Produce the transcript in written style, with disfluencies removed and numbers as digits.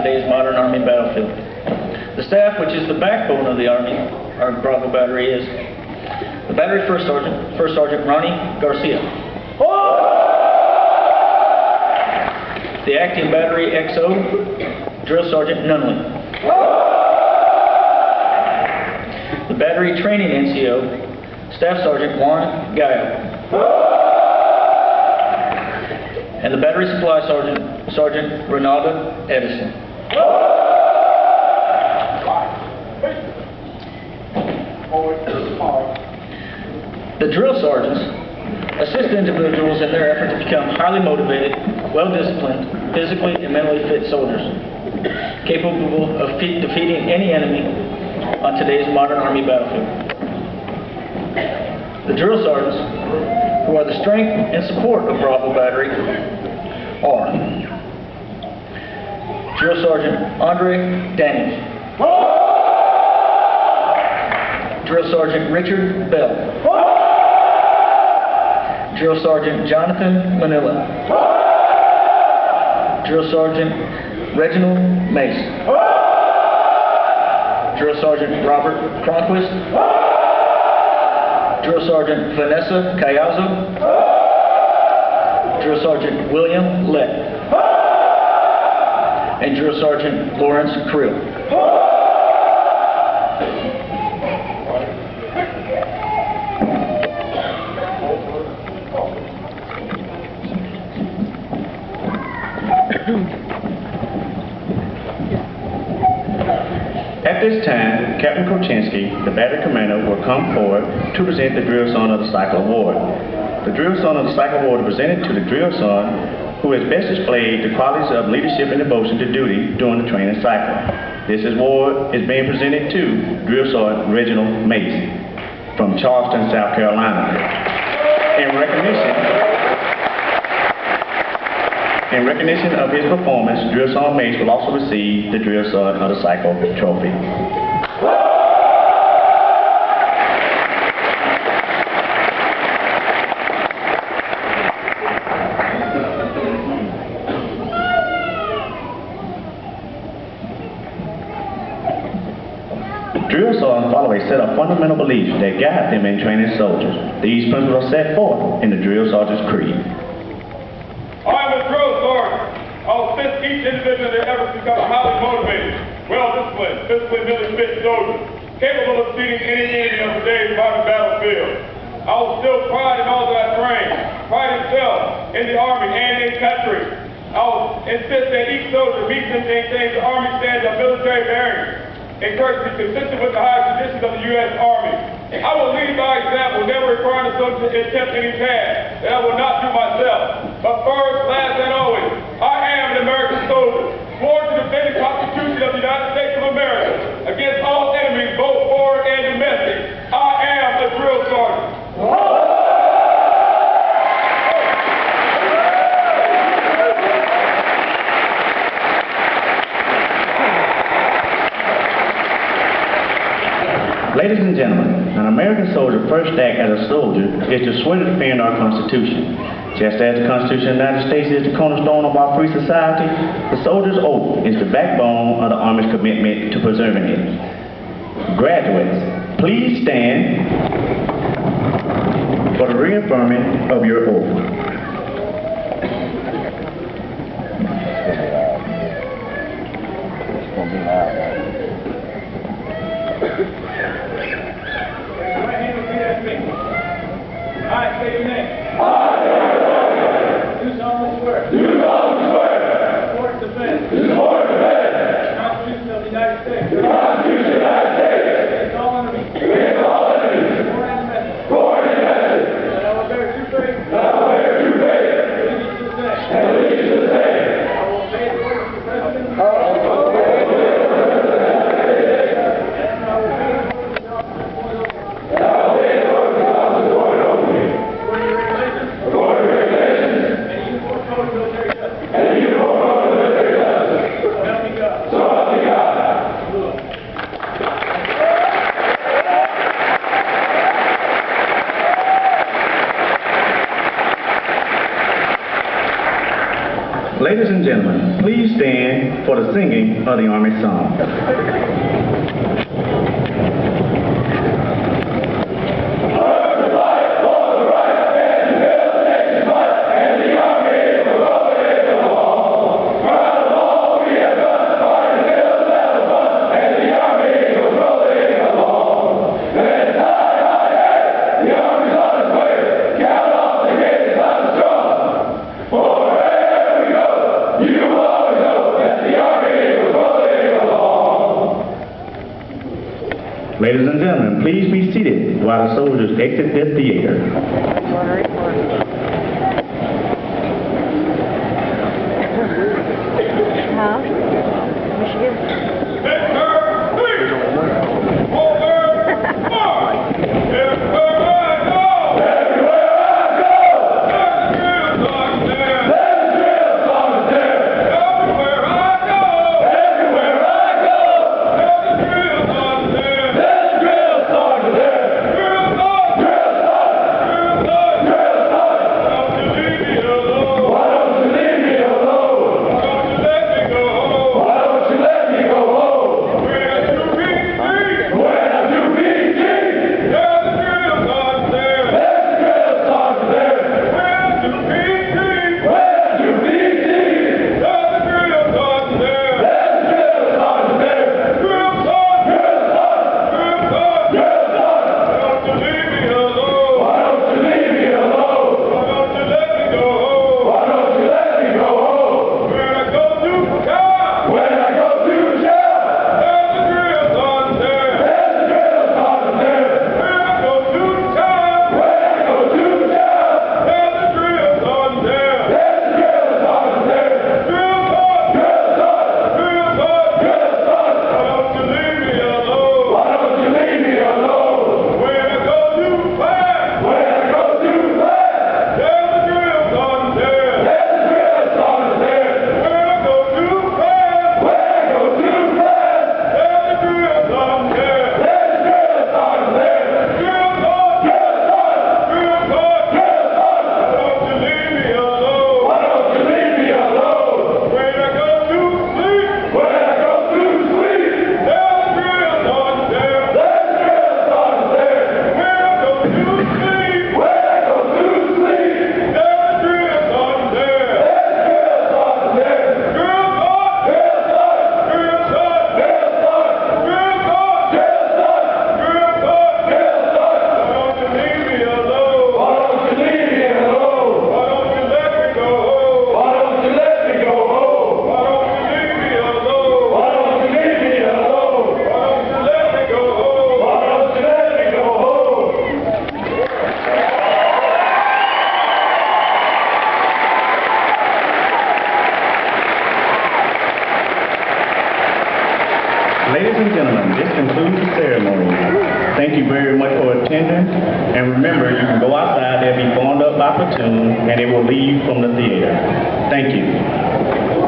today's modern Army battlefield. The staff, which is the backbone of the Army, our Bravo Battery, is the Battery First Sergeant Ronnie Garcia. The Acting Battery XO, Drill Sergeant Nunley. The Battery Training NCO, Staff Sergeant Juan Gallo. And the Battery Supply Sergeant Ronaldo Edison. The drill sergeants assist individuals in their effort to become highly motivated, well-disciplined, physically and mentally fit soldiers, capable of defeating any enemy on today's modern Army battlefield. The drill sergeants, who are the strength and support of Bravo Battery, are Drill Sergeant Andre Daniels, Drill Sergeant Richard Bell, Drill Sergeant Jonathan Manila, Drill Sergeant Reginald Mace, Drill Sergeant Robert Cronquist, Drill Sergeant Vanessa Cayazo, Drill Sergeant William Lett, and Drill Sergeant Lawrence Creel. At this time, Captain Koczynski, the battery commander, will come forward to present the Drill Son of the Cycle Award. The Drill Son of the Cycle Award is presented to the Drill Son who has best displayed the qualities of leadership and devotion to duty during the training cycle. This award is being presented to Drill Sergeant Reginald Mace from Charleston, South Carolina. In recognition of his performance, Drill Sergeant Mace will also receive the Drill Sergeant of the Cycle trophy. Drill sergeants follow a set of fundamental beliefs that guide them in training soldiers. These principles are set forth in the Drill Sergeant's Creed. I'm a drill sergeant. I'll assist each individual in their efforts to become a highly motivated, well-disciplined, physically and mentally fit soldier, capable of defeating any enemy on today's modern battlefield. I will instill pride in all that I train, pride itself in the Army and in country. I will insist that each soldier meets and maintains the Army standards of military bearing, encourage to be consistent with the high traditions of the U.S. Army. I will lead by example, never requiring a soldier to attempt any task that I will not do myself. But first, last, and always, I am an American soldier, sworn to defend the Constitution of the United States of America against all enemies, both foreign and domestic. I am the drill sergeant. Ladies and gentlemen, an American soldier's first act as a soldier is to swear to defend our Constitution. Just as the Constitution of the United States is the cornerstone of our free society, the soldier's oath is the backbone of the Army's commitment to preserving it. Graduates, please stand for the reaffirming of your oath. I say your name. Do solemnly swear. To support and defend. The Constitution of the United States. Against all enemies. Foreign and domestic. That I will bear true faith. for the singing of the Army song. Ladies and gentlemen, please be seated while the soldiers exit the theater. Huh? Michigan? Ladies and gentlemen, this concludes the ceremony. Thank you very much for attending, and remember, you can go outside, they'll be formed up by platoon, and they will leave from the theater. Thank you.